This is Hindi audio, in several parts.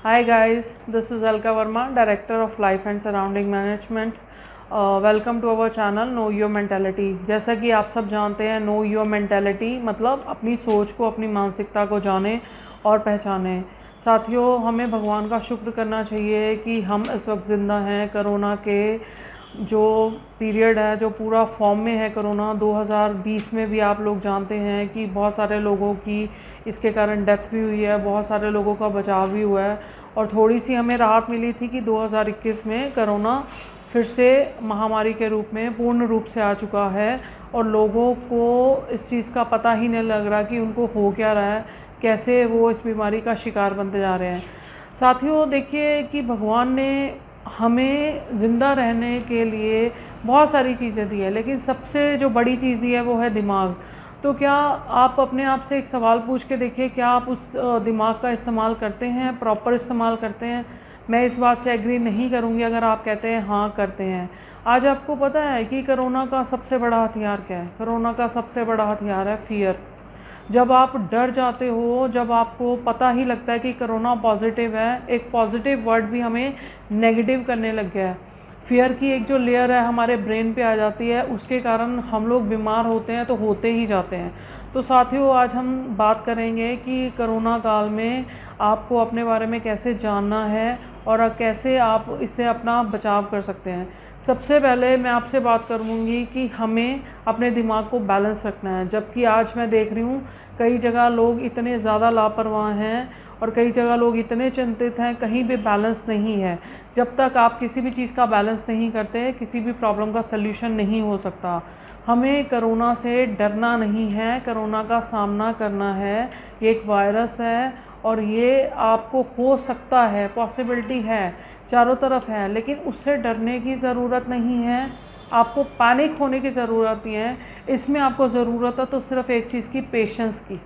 Hi guys, this is Alka Verma, Director of Life and Surrounding Management. Welcome to our channel know your mentality. जैसा कि आप सब जानते हैं, नो योर मेंटालिटी मतलब अपनी सोच को, अपनी मानसिकता को जाने और पहचाने। साथियों, हमें भगवान का शुक्र करना चाहिए कि हम इस वक्त ज़िंदा हैं। कोरोना के जो पीरियड है, जो पूरा फॉर्म में है कोरोना, 2020 में भी आप लोग जानते हैं कि बहुत सारे लोगों की इसके कारण डेथ भी हुई है, बहुत सारे लोगों का बचाव भी हुआ है। और थोड़ी सी हमें राहत मिली थी कि 2021 में कोरोना फिर से महामारी के रूप में पूर्ण रूप से आ चुका है और लोगों को इस चीज़ का पता ही नहीं लग रहा कि उनको हो क्या रहा है, कैसे वो इस बीमारी का शिकार बनते जा रहे हैं। साथियों, देखिए कि भगवान ने हमें ज़िंदा रहने के लिए बहुत सारी चीज़ें दी है, लेकिन सबसे जो बड़ी चीज़ दी है वो है दिमाग। तो क्या आप अपने आप से एक सवाल पूछ के देखिए, क्या आप उस दिमाग का इस्तेमाल करते हैं, प्रॉपर इस्तेमाल करते हैं? मैं इस बात से एग्री नहीं करूंगी अगर आप कहते हैं हाँ करते हैं। आज आपको पता है कि कोरोना का सबसे बड़ा हथियार क्या है? कोरोना का सबसे बड़ा हथियार है फियर। जब आप डर जाते हो, जब आपको पता ही लगता है कि कोरोना पॉजिटिव है, एक पॉजिटिव वर्ड भी हमें नेगेटिव करने लग गया है। फियर की एक जो लेयर है हमारे ब्रेन पे आ जाती है, उसके कारण हम लोग बीमार होते हैं, तो होते ही जाते हैं। तो साथियों, आज हम बात करेंगे कि कोरोना काल में आपको अपने बारे में कैसे जानना है और कैसे आप इससे अपना बचाव कर सकते हैं। सबसे पहले मैं आपसे बात करूँगी कि हमें अपने दिमाग को बैलेंस रखना है। जबकि आज मैं देख रही हूँ कई जगह लोग इतने ज़्यादा लापरवाह हैं और कई जगह लोग इतने चिंतित हैं, कहीं भी बैलेंस नहीं है। जब तक आप किसी भी चीज़ का बैलेंस नहीं करते, किसी भी प्रॉब्लम का सल्यूशन नहीं हो सकता। हमें कोरोना से डरना नहीं है, कोरोना का सामना करना है। ये एक वायरस है और ये आपको हो सकता है, पॉसिबिलिटी है, चारों तरफ है, लेकिन उससे डरने की ज़रूरत नहीं है। आपको पैनिक होने की ज़रूरत नहीं है। इसमें आपको ज़रूरत है तो सिर्फ एक चीज़ की, पेशेंस की।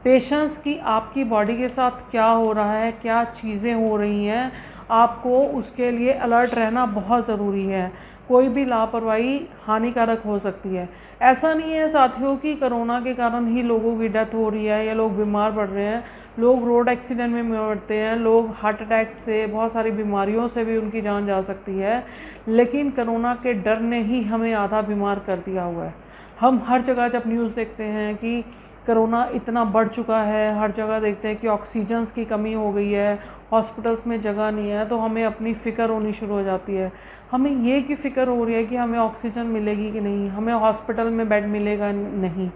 पेशेंस की, आपकी बॉडी के साथ क्या हो रहा है, क्या चीज़ें हो रही हैं, आपको उसके लिए अलर्ट रहना बहुत ज़रूरी है। कोई भी लापरवाही हानिकारक हो सकती है। ऐसा नहीं है साथियों कि कोरोना के कारण ही लोगों की डेथ हो रही है या लोग बीमार पड़ रहे हैं। लोग रोड एक्सीडेंट में मरते हैं, लोग हार्ट अटैक से, बहुत सारी बीमारियों से भी उनकी जान जा सकती है। लेकिन कोरोना के डर ने ही हमें आधा बीमार कर दिया हुआ है। हम हर जगह जब न्यूज़ देखते हैं कि कोरोना इतना बढ़ चुका है, हर जगह देखते हैं कि ऑक्सीजन की कमी हो गई है, हॉस्पिटल्स में जगह नहीं है, तो हमें अपनी फ़िक्र होनी शुरू हो जाती है। हमें ये की फ़िक्र हो रही है कि हमें ऑक्सीजन मिलेगी कि नहीं, हमें हॉस्पिटल में बेड मिलेगा नहीं।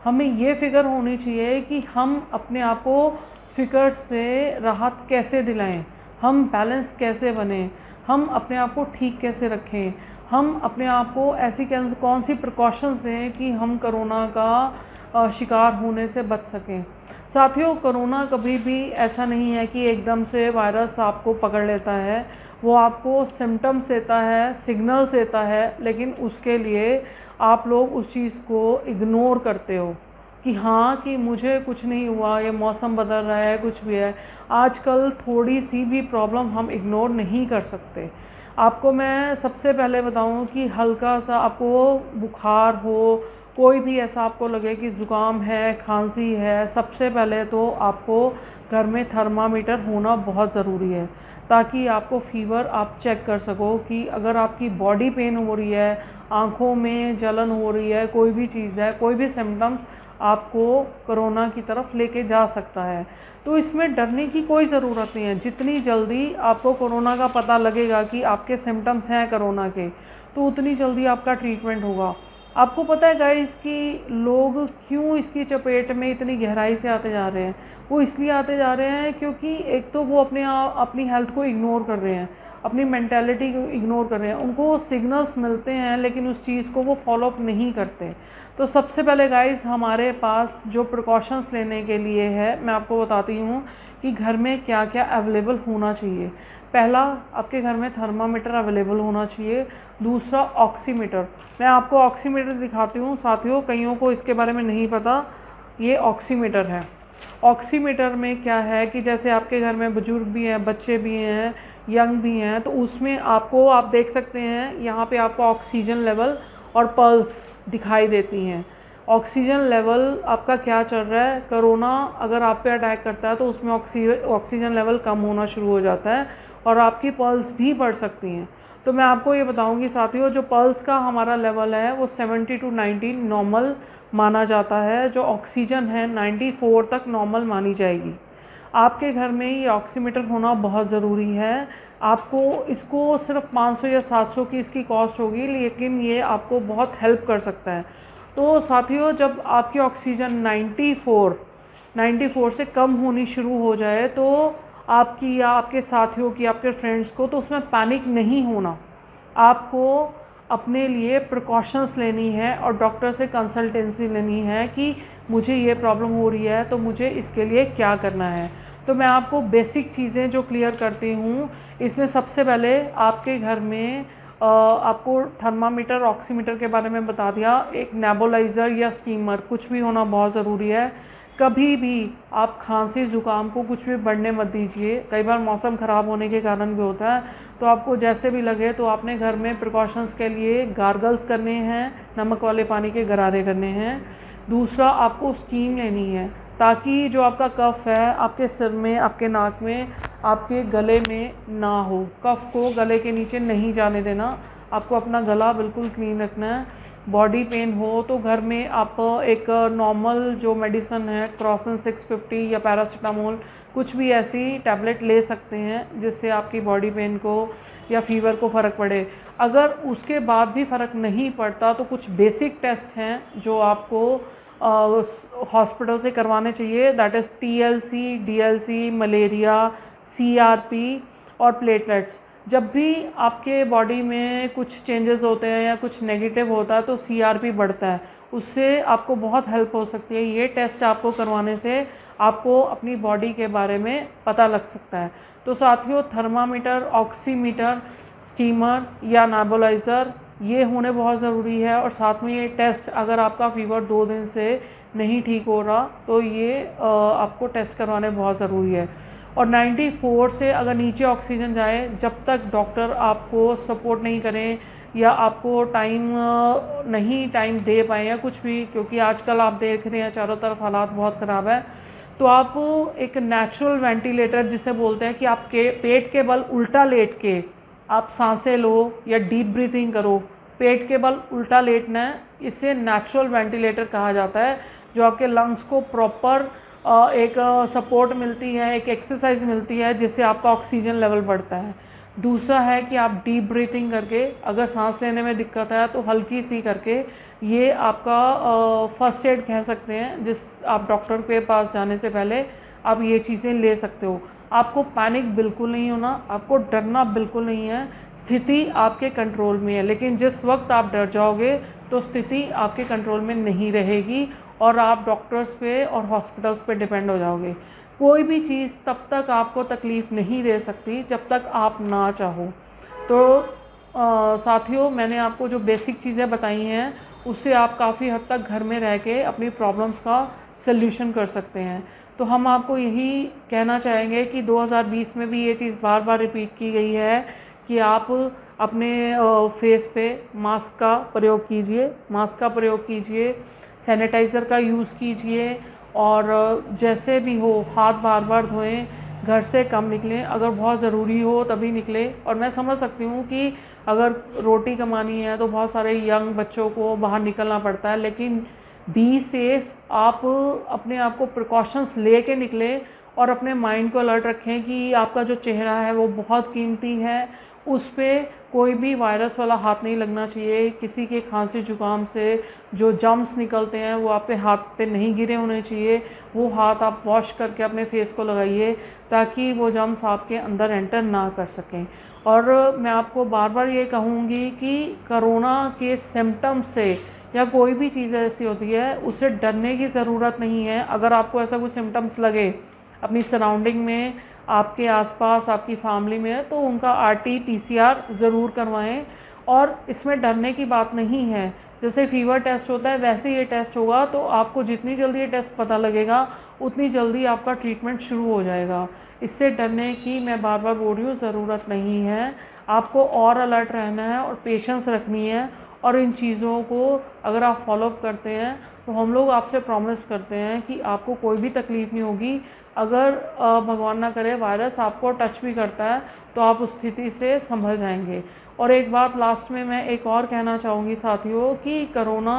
हमें ये फ़िक्र होनी चाहिए कि हम अपने आप को फ़िक्र से राहत कैसे दिलाएं, हम बैलेंस कैसे बने, हम अपने आप को ठीक कैसे रखें, हम अपने आप को ऐसी कौन सी प्रिकॉशंस दें कि हम कोरोना का शिकार होने से बच सकें। साथियों, कोरोना कभी भी ऐसा नहीं है कि एकदम से वायरस आपको पकड़ लेता है। वो आपको सिम्टम्स देता है, सिग्नल्स देता है, लेकिन उसके लिए आप लोग उस चीज़ को इग्नोर करते हो कि हाँ, कि मुझे कुछ नहीं हुआ, ये मौसम बदल रहा है, कुछ भी है। आजकल थोड़ी सी भी प्रॉब्लम हम इग्नोर नहीं कर सकते। आपको मैं सबसे पहले बताऊं कि हल्का सा आपको बुखार हो, कोई भी ऐसा आपको लगे कि ज़ुकाम है, खांसी है, सबसे पहले तो आपको घर में थर्मामीटर होना बहुत ज़रूरी है, ताकि आपको फ़ीवर आप चेक कर सको कि अगर आपकी बॉडी पेन हो रही है, आँखों में जलन हो रही है, कोई भी चीज़ है, कोई भी सिम्टम्स आपको कोरोना की तरफ लेके जा सकता है। तो इसमें डरने की कोई ज़रूरत नहीं है। जितनी जल्दी आपको कोरोना का पता लगेगा कि आपके सिम्टम्स हैं कोरोना के, तो उतनी जल्दी आपका ट्रीटमेंट होगा। आपको पता है गाइस कि लोग क्यों इसकी चपेट में इतनी गहराई से आते जा रहे हैं? वो इसलिए आते जा रहे हैं क्योंकि एक तो वो अपनी हेल्थ को इग्नोर कर रहे हैं, अपनी मेंटालिटी को इग्नोर कर रहे हैं। उनको सिग्नल्स मिलते हैं लेकिन उस चीज़ को वो फॉलोअप नहीं करते। तो सबसे पहले गाइस, हमारे पास जो प्रिकॉशंस लेने के लिए है, मैं आपको बताती हूँ कि घर में क्या क्या अवेलेबल होना चाहिए। पहला, आपके घर में थर्मामीटर अवेलेबल होना चाहिए। दूसरा, ऑक्सीमीटर। मैं आपको ऑक्सीमीटर दिखाती हूँ साथियों, कईयों को इसके बारे में नहीं पता। ये ऑक्सीमीटर है। ऑक्सीमीटर में क्या है कि जैसे आपके घर में बुजुर्ग भी हैं, बच्चे भी हैं, यंग भी हैं, तो उसमें आपको, आप देख सकते हैं यहाँ पे आपको ऑक्सीजन लेवल और पल्स दिखाई देती हैं। ऑक्सीजन लेवल आपका क्या चल रहा है। कोरोना अगर आप पे अटैक करता है तो उसमें ऑक्सीजन लेवल कम होना शुरू हो जाता है और आपकी पल्स भी बढ़ सकती हैं। तो मैं आपको ये बताऊंगी साथियों, जो पल्स का हमारा लेवल है वो 70 to 90 नॉर्मल माना जाता है। जो ऑक्सीजन है 94 तक नॉर्मल मानी जाएगी। आपके घर में ये ऑक्सीमीटर होना बहुत ज़रूरी है। आपको इसको सिर्फ 500 या 700 की इसकी कॉस्ट होगी, लेकिन ये आपको बहुत हेल्प कर सकता है। तो साथियों, जब आपकी ऑक्सीजन 94 से कम होनी शुरू हो जाए तो आपकी या आपके साथियों की, आपके फ्रेंड्स को, तो उसमें पैनिक नहीं होना। आपको अपने लिए प्रिकॉशंस लेनी है और डॉक्टर से कंसल्टेंसी लेनी है कि मुझे ये प्रॉब्लम हो रही है तो मुझे इसके लिए क्या करना है। तो मैं आपको बेसिक चीज़ें जो क्लियर करती हूँ, इसमें सबसे पहले आपके घर में आपको थर्मामीटर, ऑक्सीमीटर के बारे में बता दिया। एक नेबुलाइज़र या स्टीमर कुछ भी होना बहुत ज़रूरी है। कभी भी आप खांसी ज़ुकाम को कुछ भी बढ़ने मत दीजिए। कई बार मौसम ख़राब होने के कारण भी होता है, तो आपको जैसे भी लगे तो आपने घर में प्रिकॉशंस के लिए गार्गल्स करने हैं, नमक वाले पानी के गरारे करने हैं। दूसरा, आपको स्टीम लेनी है ताकि जो आपका कफ़ है आपके सिर में, आपके नाक में, आपके गले में ना हो। कफ़ को गले के नीचे नहीं जाने देना। आपको अपना गला बिल्कुल क्लीन रखना है। बॉडी पेन हो तो घर में आप एक नॉर्मल जो मेडिसिन है, क्रॉसन 650 या पैरासीटामोल, कुछ भी ऐसी टैबलेट ले सकते हैं जिससे आपकी बॉडी पेन को या फीवर को फ़र्क पड़े। अगर उसके बाद भी फ़र्क नहीं पड़ता तो कुछ बेसिक टेस्ट हैं जो आपको हॉस्पिटल से करवाने चाहिए। That is TLC, DLC, malaria, CRP और प्लेटलेट्स। जब भी आपके बॉडी में कुछ चेंजेस होते हैं या कुछ नेगेटिव होता है तो CRP बढ़ता है, उससे आपको बहुत हेल्प हो सकती है। ये टेस्ट आपको करवाने से आपको अपनी बॉडी के बारे में पता लग सकता है। तो साथियों, थर्मामीटर, ऑक्सीमीटर, स्टीमर या नेबुलाइज़र ये होने बहुत ज़रूरी है। और साथ में ये टेस्ट, अगर आपका फ़ीवर 2 दिन से नहीं ठीक हो रहा तो ये आपको टेस्ट करवाने बहुत ज़रूरी है। और 94 से अगर नीचे ऑक्सीजन जाए, जब तक डॉक्टर आपको सपोर्ट नहीं करें या आपको टाइम दे पाएँ या कुछ भी, क्योंकि आजकल आप देख रहे हैं चारों तरफ हालात बहुत ख़राब है, तो आप एक नेचुरल वेंटिलेटर जिसे बोलते हैं कि आपके पेट के बल उल्टा लेट के आप सांसें लो या डीप ब्रीथिंग करो। पेट के बल उल्टा लेटना है, इसे नेचुरल वेंटिलेटर कहा जाता है, जो आपके लंग्स को प्रॉपर एक सपोर्ट मिलती है, एक एक्सरसाइज मिलती है जिससे आपका ऑक्सीजन लेवल बढ़ता है। दूसरा है कि आप डीप ब्रीथिंग करके, अगर सांस लेने में दिक्कत है तो हल्की सी करके, ये आपका फर्स्ट एड कह सकते हैं, जिस आप डॉक्टर के पास जाने से पहले आप ये चीज़ें ले सकते हो। आपको पैनिक बिल्कुल नहीं होना, आपको डरना बिल्कुल नहीं है। स्थिति आपके कंट्रोल में है, लेकिन जिस वक्त आप डर जाओगे तो स्थिति आपके कंट्रोल में नहीं रहेगी और आप डॉक्टर्स पे और हॉस्पिटल्स पे डिपेंड हो जाओगे। कोई भी चीज़ तब तक आपको तकलीफ़ नहीं दे सकती जब तक आप ना चाहो। तो साथियों, मैंने आपको जो बेसिक चीज़ें बताई हैं उससे आप काफ़ी हद तक घर में रह के अपनी प्रॉब्लम्स का सल्यूशन कर सकते हैं। तो हम आपको यही कहना चाहेंगे कि 2020 में भी ये चीज़ बार बार रिपीट की गई है कि आप अपने फेस पे मास्क का प्रयोग कीजिए, सैनिटाइज़र का यूज़ कीजिए और जैसे भी हो हाथ बार बार धोएं, घर से कम निकलें, अगर बहुत ज़रूरी हो तभी निकलें। और मैं समझ सकती हूँ कि अगर रोटी कमानी है तो बहुत सारे यंग बच्चों को बाहर निकलना पड़ता है, लेकिन बी सेफ। आप अपने आप को प्रिकॉशंस ले के निकलें और अपने माइंड को अलर्ट रखें कि आपका जो चेहरा है वो बहुत कीमती है, उस पर कोई भी वायरस वाला हाथ नहीं लगना चाहिए। किसी के खांसी जुकाम से जो जम्स निकलते हैं वो आप पे हाथ पे नहीं गिरे होने चाहिए। वो हाथ आप वॉश करके अपने फेस को लगाइए ताकि वो जम्स आपके अंदर एंटर ना कर सकें। और मैं आपको बार बार ये कहूँगी कि कोरोना के सिम्टम्स से या कोई भी चीज़ ऐसी होती है उससे डरने की ज़रूरत नहीं है। अगर आपको ऐसा कुछ सिम्टम्स लगे अपनी सराउंडिंग में, आपके आसपास, आपकी फैमिली में, तो उनका RT-PCR ज़रूर करवाएं। और इसमें डरने की बात नहीं है। जैसे फीवर टेस्ट होता है वैसे ये टेस्ट होगा, तो आपको जितनी जल्दी ये टेस्ट पता लगेगा उतनी जल्दी आपका ट्रीटमेंट शुरू हो जाएगा। इससे डरने की, मैं बार बार बोल रही हूँ, ज़रूरत नहीं है। आपको और अलर्ट रहना है और पेशेंस रखनी है। और इन चीज़ों को अगर आप फॉलोअप करते हैं तो हम लोग आपसे प्रॉमिस करते हैं कि आपको कोई भी तकलीफ़ नहीं होगी। अगर भगवान ना करे वायरस आपको टच भी करता है तो आप उस स्थिति से संभल जाएंगे। और एक बात लास्ट में मैं एक और कहना चाहूँगी साथियों कि कोरोना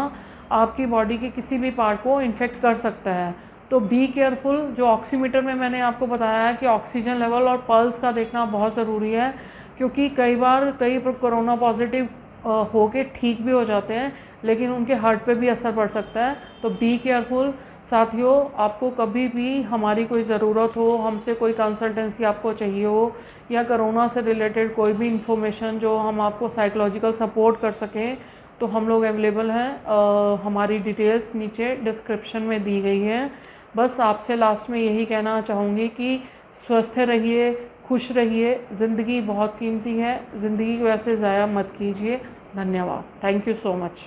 आपकी बॉडी के किसी भी पार्ट को इन्फेक्ट कर सकता है, तो बी केयरफुल। जो ऑक्सीमीटर में मैंने आपको बताया है कि ऑक्सीजन लेवल और पल्स का देखना बहुत ज़रूरी है, क्योंकि कई बार कई कोरोना पॉजिटिव होके ठीक भी हो जाते हैं, लेकिन उनके हार्ट पे भी असर पड़ सकता है। तो बी केयरफुल साथियों। आपको कभी भी हमारी कोई ज़रूरत हो, हमसे कोई कंसल्टेंसी आपको चाहिए हो, या कोरोना से रिलेटेड कोई भी इंफॉर्मेशन जो हम आपको साइकोलॉजिकल सपोर्ट कर सकें, तो हम लोग अवेलेबल हैं। हमारी डिटेल्स नीचे डिस्क्रिप्शन में दी गई हैं। बस आपसे लास्ट में यही कहना चाहूँगी कि स्वस्थ रहिए, खुश रहिए। ज़िंदगी बहुत कीमती है, ज़िंदगी को ऐसे ज़ाया मत कीजिए। धन्यवाद। Thank you so much.